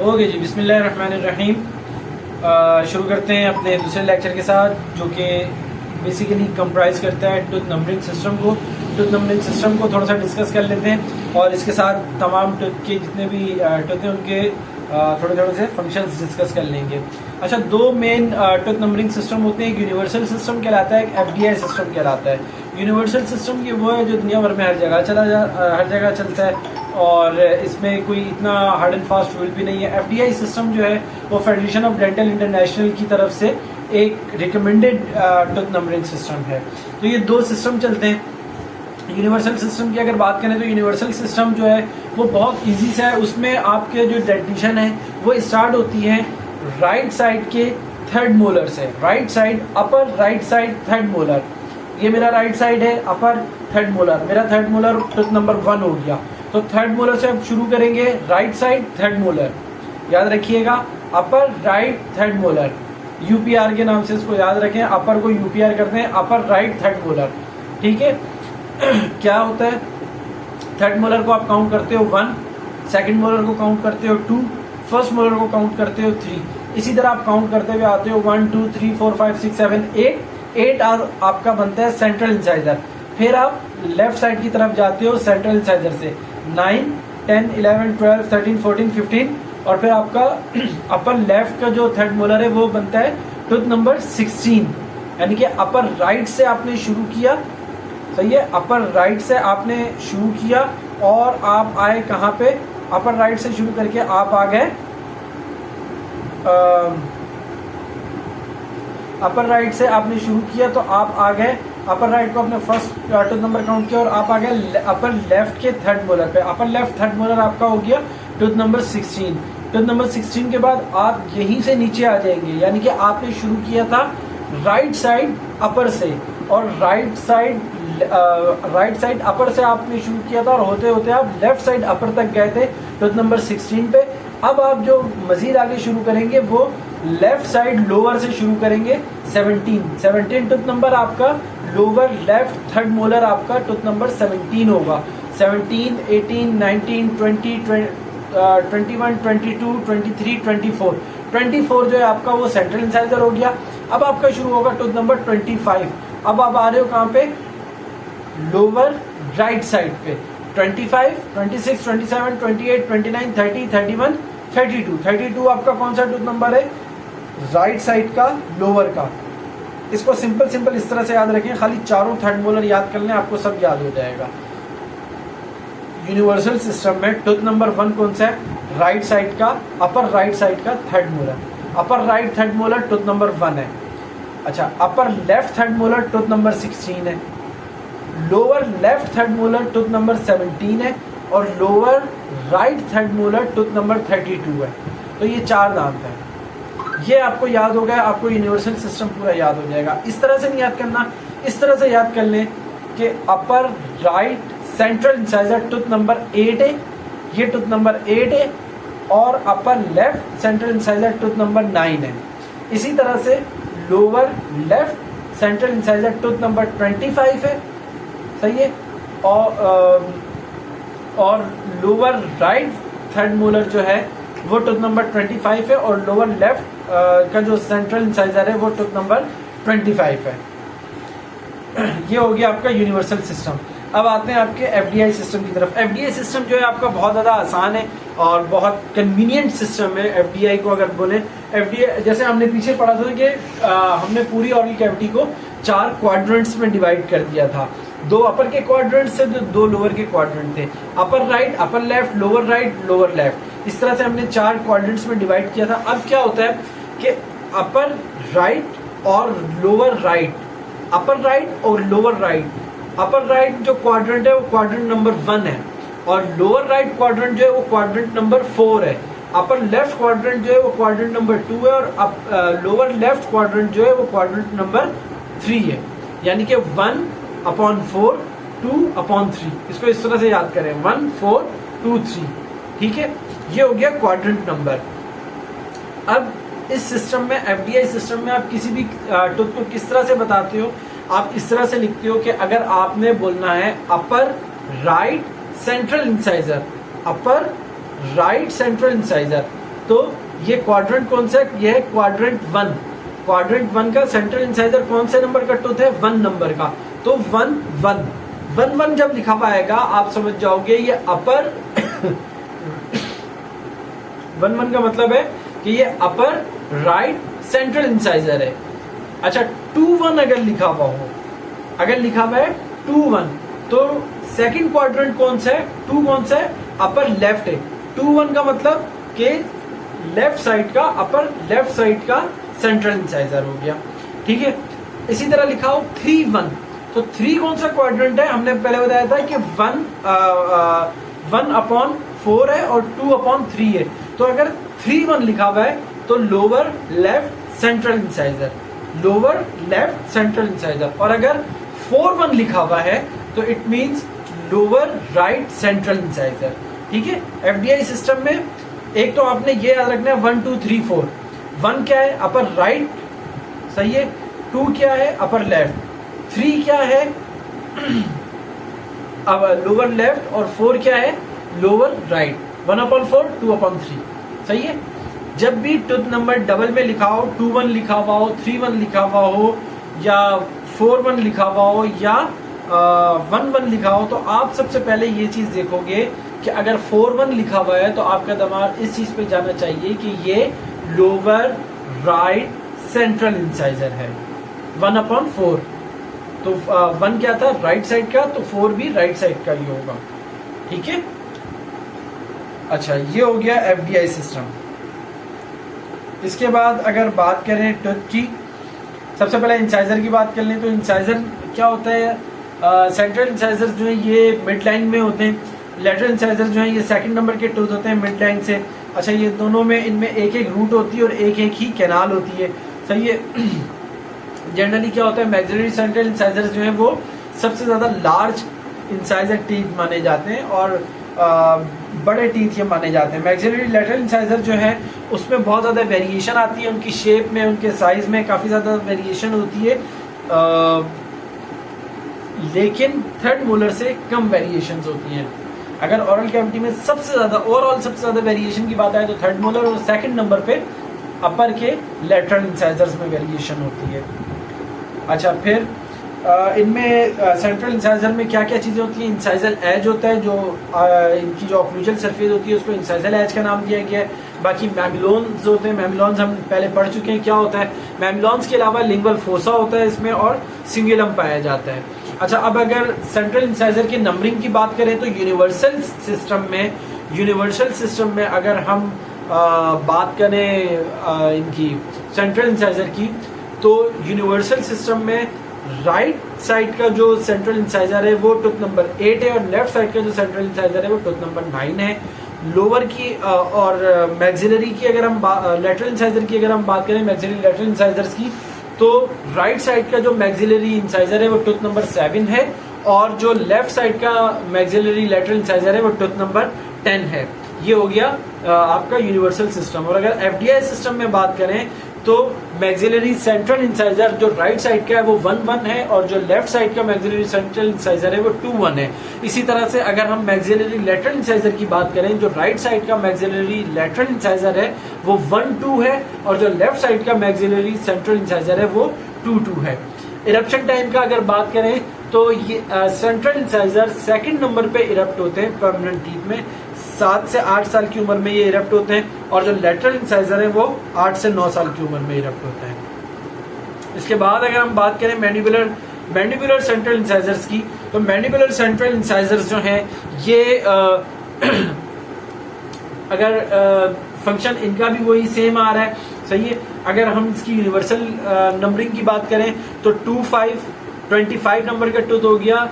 Okay जी, बिस्मिल्लाहिर्रहमानिर्रहीम। शुरू करते हैं अपने दूसरे लेक्चर के साथ, जो कि बेसिकली कंप्राइज करता है टूथ नंबरिंग सिस्टम को। टूथ नंबरिंग सिस्टम को थोड़ा सा डिस्कस कर लेते हैं और इसके साथ तमाम टूथ के जितने भी टूथ हैं उनके थोड़े थोड़े से फंक्शंस डिस्कस कर लेंगे। अच्छा, दो मेन टूथ नंबरिंग सिस्टम होते हैं। एक यूनिवर्सल सिस्टम कहलाता है, एक एफडीआई सिस्टम कहलाता है। यूनिवर्सल सिस्टम ये वो है जो दुनिया भर में हर जगह चलता है और इसमें कोई इतना हार्ड एंड फास्ट रूल भी नहीं है। एफडीआई सिस्टम जो है वो फेडरेशन ऑफ डेंटल इंटरनेशनल की तरफ से एक रिकमेंडेड टूथ नंबरिंग सिस्टम है। तो ये दो सिस्टम चलते हैं। यूनिवर्सल सिस्टम की अगर बात करें तो यूनिवर्सल सिस्टम जो है वो बहुत इजी सा है। उसमें आपके जो डेंटिशन है वो स्टार्ट होती है राइट साइड के थर्ड मोलर से। Right side upper, right side third molar. ये मेरा राइट साइड है, अपर थर्ड मोलर, मेरा थर्ड मोलर टूथ नंबर 1 हो गया। तो थर्ड मोलर से अब शुरू करेंगे, राइट साइड थर्ड मोलर, याद रखिएगा, upper right third molar, UPR के नाम से इसको याद रखें। अपर को यूपीआर करते हैं, अपर राइट थर्ड मोलर, ठीक है। क्या होता है, थर्ड मोलर को आप काउंट करते हो 1, सेकंड मोलर को काउंट करते हो 2, फर्स्ट मोलर को काउंट करते हो 3। इसी तरह आप काउंट करते हुए आते हो 1 2 3 4 5 6 7 8 आपका बनता है सेंट्रल इंसाइजर। फिर आप लेफ्ट साइड की तरफ जाते हो सेंट्रल इंसाइजर से 9 10 11 12 13 14 15 और फिर आपका अपर लेफ्ट का जो थर्ड मोलर है वो बनता है टूथ नंबर 16। यानी कि अपर राइट से आपने शुरू किया, सही है, अपर राइट से आपने शुरू किया और आप आए कहाँ पे, अपर राइट से शुरू करके आप आ गए अपर राइट से आपने शुरू किया तो आप आ गए, अपर राइट को अपने फर्स्ट टूथ नंबर काउंट किया और आप आ गए अपर लेफ्ट के थर्ड मोलर पे। अपर लेफ्ट थर्ड मोलर आपका हो गया टूथ नंबर 16। टूथ नंबर 16 के बाद आप यहीं से नीचे आ जाएंगे, यानी कि आपने शुरू किया था राइट साइड अपर से और राइट साइड अपर से आपने शुरू किया था और होते होते आप लेफ्ट साइड अपर तक गए थे टूथ नंबर 16 पे। अब आप जो मजीद आगे शुरू करेंगे वो लेफ्ट साइड लोअर से शुरू करेंगे 17 टूथ नंबर आपका लोअर लेफ्ट थर्ड मोलर आपका टूथ नंबर 17 होगा। 17 18 19 20 21 22 23 24 जो है आपका वो सेंट्रल इंसाइजर हो गया। अब आपका शुरू होगा टूथ नंबर 25। अब आप आ रहे हो कहाँ पे, लोअर राइट साइड पे 25 26 27 28 29 30 31 32 आपका कौन सा टूथ नंबर है, राइट साइड का लोअर का। इसको सिंपल इस तरह से याद रखें, खाली चारों थर्ड मोलर याद कर लें, आपको सब याद हो जाएगा। यूनिवर्सल सिस्टम में टूथ नंबर 1 कौन सा है, राइट साइड का, अपर राइट साइड का third molar. Upper right third molar tooth number 1 है। अच्छा, upper left third molar tooth number 16 है, lower left third molar tooth number 17 है और lower right third molar tooth number 32 है। तो ये 4 दांत हैं। ये आपको याद हो गया, आपको यूनिवर्सल सिस्टम पूरा याद हो जाएगा। इस तरह से नहीं याद करना, इस तरह से याद कर लें कि upper right central incisor tooth number 8 है, ये टूथ नंबर 8 है और upper left central incisor tooth number 9 है। इसी तरह से lower left central incisor tooth number 25 है, सही है, और लोअर राइट थर्ड मोलर जो है वो टूथ नंबर 25 है और लोअर लेफ्ट का जो सेंट्रल इंसाइजर है वो टूथ नंबर 25 है। ये हो गया आपका यूनिवर्सल सिस्टम। अब आते हैं आपके एफडीआई सिस्टम की तरफ। एफडीआई सिस्टम जो है आपका बहुत ज़्यादा आसान है और बहुत कन्वीनियंट सिस्टम है। एफडीआई को अगर बोले, एफडीआई जैसे हमने पीछे पढ़ा था कि हमने पूरी ऑरल कैविटी को 4 क्वाड्रेंट्स में डिवाइड कर दिया था। 2 अपर के क्वाड्रेंट थे, 2 लोअर के क्वाड्रेंट थे, upper right, upper left, lower right, lower left. इस तरह से हमने 4 क्वाड्रेंट्स में डिवाइड किया था। अब क्या होता है कि अपर राइट और लोअर राइट, अपर राइट और लोअर राइट, अपर राइट जो क्वाड्रेंट है वो क्वाड्रेंट नंबर 1 है और लोअर राइट क्वाड्रेंट जो है वो क्वाड्रेंट नंबर 4 है। अपर लेफ्ट क्वाड्रेंट जो है वो क्वाड्रेंट नंबर 2 है और लोअर लेफ्ट क्वाड्रेंट जो है वो क्वाड्रेंट नंबर 3 है। यानी कि 1/4 2/3, इसको इस तरह से याद करें, 1 4 2 3, ठीक है। ये हो गया क्वाड्रेंट नंबर। अब इस सिस्टम में, एफडीआई सिस्टम में, आप किसी भी टूथ को किस तरह से बताते हो, आप इस तरह से लिखते हो कि अगर आपने बोलना है upper right central incisor, upper right central incisor, तो ये क्वाड्रेंट कौन सा है? ये है क्वाड्रेंट 1। क्वाड्रेंट 1 का सेंट्रल इंसाइजर कौन से नंबर का टूथ है? 1 नंबर का। तो 1 1 1 1 जब लिखा हुआ आएगा आप समझ जाओगे ये अपर 1 1 का मतलब है कि ये अपर राइट सेंट्रल इंसाइजर है। अच्छा 2 1 अगर लिखा हुआ हो, अगर लिखा हुआ है 2 1, तो सेकंड क्वाड्रेंट कौन सा है? 2 कौन सा है? अपर लेफ्ट है। 2 1 का मतलब कि लेफ्ट साइड का, अपर लेफ्ट साइड का सेंट्रल इंसाइजर हो गया। ठीक है, इसी तरह लिखा हो 3 1, तो 3 कौन सा क्वाड्रेंट है? हमने पहले बताया था कि 1/4 है और 2/3 है। तो अगर 3 1 लिखा हुआ है तो lower left central incisor, lower left central incisor. और अगर 4 1 लिखा हुआ है तो it means lower right central incisor. ठीक है, एफडीआई सिस्टम में एक तो आपने ये याद रखना है 1 2 3 4। 1 क्या है? अपर राइट, सही है। 2 क्या है? Upper left. 3 क्या है? अब लोअर लेफ्ट। और 4 क्या है? Lower right. 1/4 2/3, सही है। जब भी टूथ नंबर डबल में लिखा हो, 2 1 लिखा हुआ हो, 3 1 लिखा हुआ हो, या 4 1 लिखा हुआ हो, या 1 1 लिखा हो, तो आप सबसे पहले ये चीज देखोगे कि अगर 4 1 लिखा हुआ है तो आपका दिमाग इस चीज पे जाना चाहिए कि ये लोअर राइट सेंट्रल इंसाइजर है। 1/4, तो 1 क्या था? राइट साइड का, तो 4 भी राइट साइड का ही होगा। ठीक है, अच्छा ये हो गया एफडीआई सिस्टम। इसके बाद अगर बात करें टूथ की, सबसे पहले इंसाइजर की बात कर लें तो इंसाइजर क्या होता है? सेंट्रल इंसाइजर जो है ये मिड लाइन में होते हैं, लेटरल इंसाइजर जो है ये सेकंड नंबर के टूथ होते हैं मिड लाइन से। अच्छा ये दोनों में, इनमें एक एक रूट होती है और एक एक ही कैनाल होती है, सही है। जनरली क्या होता है, मैक्सिलरी सेंट्रल इंसाइजर जो है वो सबसे ज्यादा लार्ज इंसाइजर टीथ माने जाते हैं और बड़े टीथ ये माने जाते हैं। मैक्सिलरी लेटरल इंसाइजर जो है उसमें बहुत ज्यादा वेरिएशन आती है, उनकी शेप में, उनके साइज में काफी ज्यादा वेरिएशन होती है, लेकिन थर्ड मोलर से कम वेरिएशंस होती हैं। अगर ओरल कैविटी में सबसे ज्यादा, ओवरऑल सबसे ज्यादा वेरिएशन की बात आए तो थर्ड मोलर, और सेकंड नंबर पे अपर के लेटरल इंसाइजर्स में वेरिएशन होती है। अच्छा फिर इनमें सेंट्रल इंसाइजर में क्या क्या चीजें होती हैं? इंसाइजर एज होता है, जो इनकी जो ऑक्लूजल सरफेस होती है उसको इंसाइजर एज का नाम दिया गया है। बाकी मैमिलोन्स होते हैं, मैमिलोन्स हम पहले पढ़ चुके हैं क्या होता है। मैमिलोन्स के अलावा लिंगुअल फोसा होता है इसमें, और सिंगुलम पाया जाता है। अच्छा अब अगर सेंट्रल इंसाइजर की नंबरिंग की बात करें तो यूनिवर्सल सिस्टम में अगर हम बात करें इनकी सेंट्रल इंसाइजर की, तो यूनिवर्सल सिस्टम में राइट साइड का जो सेंट्रल इंसाइजर है वो टूथ नंबर 8 है, और लेफ्ट साइड का जो सेंट्रल इंसाइजर है वो टूथ नंबर 9 है। लोअर की और मैक्सिलरी की अगर हम लेटरल इंसाइजर की अगर हम बात करें, मैक्सिलरी लेटरल इंसाइजर्स की, तो राइट साइड का जो मैक्सिलरी इंसाइजर है वो टूथ नंबर 7 है, और जो लेफ्ट साइड का मैक्सिलरी लेटरल इंसाइजर है वो टूथ नंबर 10 है। ये हो गया आपका यूनिवर्सल सिस्टम। और अगर एफडीआई सिस्टम में बात करें तो मैक्सिलरी सेंट्रल इंसाइजर जो राइट साइड का है वो 1 1 है, और जो लेफ्ट साइड का मैक्सिलरी सेंट्रल इंसाइजर है वो 2 1 है। इसी तरह से अगर हम मैक्सिलरी लेटरल इंसाइजर की बात करें, जो राइट साइड का मैक्सिलरी लेटरल इंसाइजर है वो 1 2 है, और जो लेफ्ट साइड का मैक्सिलरी सेंट्रल इंसाइजर है वो 2 2 है। इरप्शन टाइम का अगर बात करें तो ये सेंट्रल इंसाइजर सेकंड नंबर पे इरप्ट होते हैं परमानेंट टीथ में, 7 से 8 साल की उम्र में ये इरप्ट होते हैं, और जो लेटरल इंसाइजर है वो 8 से 9 साल की उम्र में इरप्ट होते हैं। इसके बाद अगर हम बात करें मैंडिबुलर सेंट्रल इंसाइजर्स की, तो मैंडिबुलर सेंट्रल इंसाइजर्स जो हैं ये अगर फंक्शन इनका भी वही सेम आ रहा है, सही है। अगर हम इसकी यूनिवर्सल नंबरिंग की बात करें तो 25 नंबर का टूथ हो गया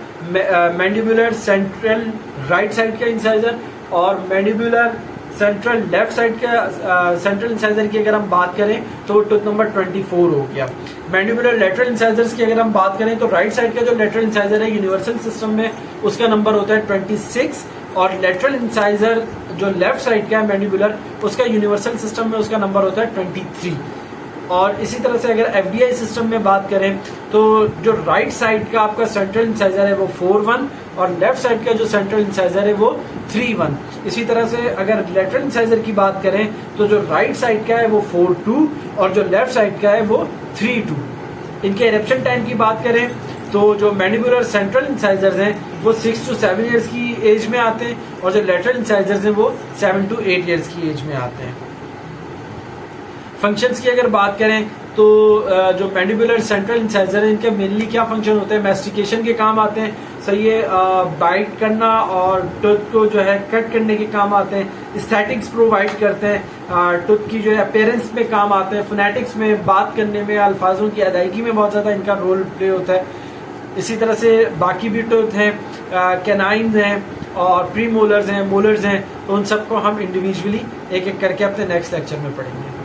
मैंडिबुलर सेंट्रल राइट साइड का इंसाइजर, और मैंडिबुलर सेंट्रल लेफ्ट साइड का सेंट्रल इंसाइजर की अगर हम बात करें तो वो टूथ नंबर 24 हो गया। मैंडिबुलर लेटरल इंसाइजर्स की अगर हम बात करें तो राइट साइड का जो लेटरल इंसाइजर है यूनिवर्सल सिस्टम में उसका नंबर होता है 26, और लेटरल इंसाइजर जो लेफ्ट साइड का है मैंडिबुलर उसका यूनिवर्सल सिस्टम में उसका नंबर होता है 23। और इसी तरह से अगर एफडीआई सिस्टम में बात करें तो जो राइट साइड का आपका सेंट्रल इंसाइजर है वो 4 1, और लेफ्ट साइड का जो सेंट्रल इंसाइजर है वो 3 1। इसी तरह से अगर लेटरल इंसाइजर की बात करें तो जो राइट साइड का है वो 4-2 और जो लेफ्ट साइड का है वो 3-2। इनके इरेप्शन टाइम की बात करें तो जो मैंडिबुलर सेंट्रल इंसाइजर्स हैं वो 6 to 7 ईयर्स की एज में आते हैं और जो लेटरल इंसाइजर्स हैं वो 7 to 8 ईयर्स की एज में आते हैं। फंक्शंस की अगर बात करें तो जो मैंडिबुलर सेंट्रल इंसाइजर है इनके मेनली क्या फंक्शन होते हैं, मैस्टिकेशन के काम आते हैं, सही है, बाइट करना और टूथ को जो है कट करने के काम आते हैं, एस्थेटिक्स प्रोवाइड करते हैं, टूथ की जो है अपीयरेंस में काम आते हैं, फोनेटिक्स में बात करने में, अल्फाजों की अदायगी में बहुत ज़्यादा इनका रोल प्ले होता है। इसी तरह से बाकी भी टूथ हैं, कैनाइन्स हैं और प्री मोलर्स हैं, मोलर्स हैं, तो उन सबको हम इंडिविजुअली एक एक करके अपने नेक्स्ट लेक्चर में पढ़ेंगे।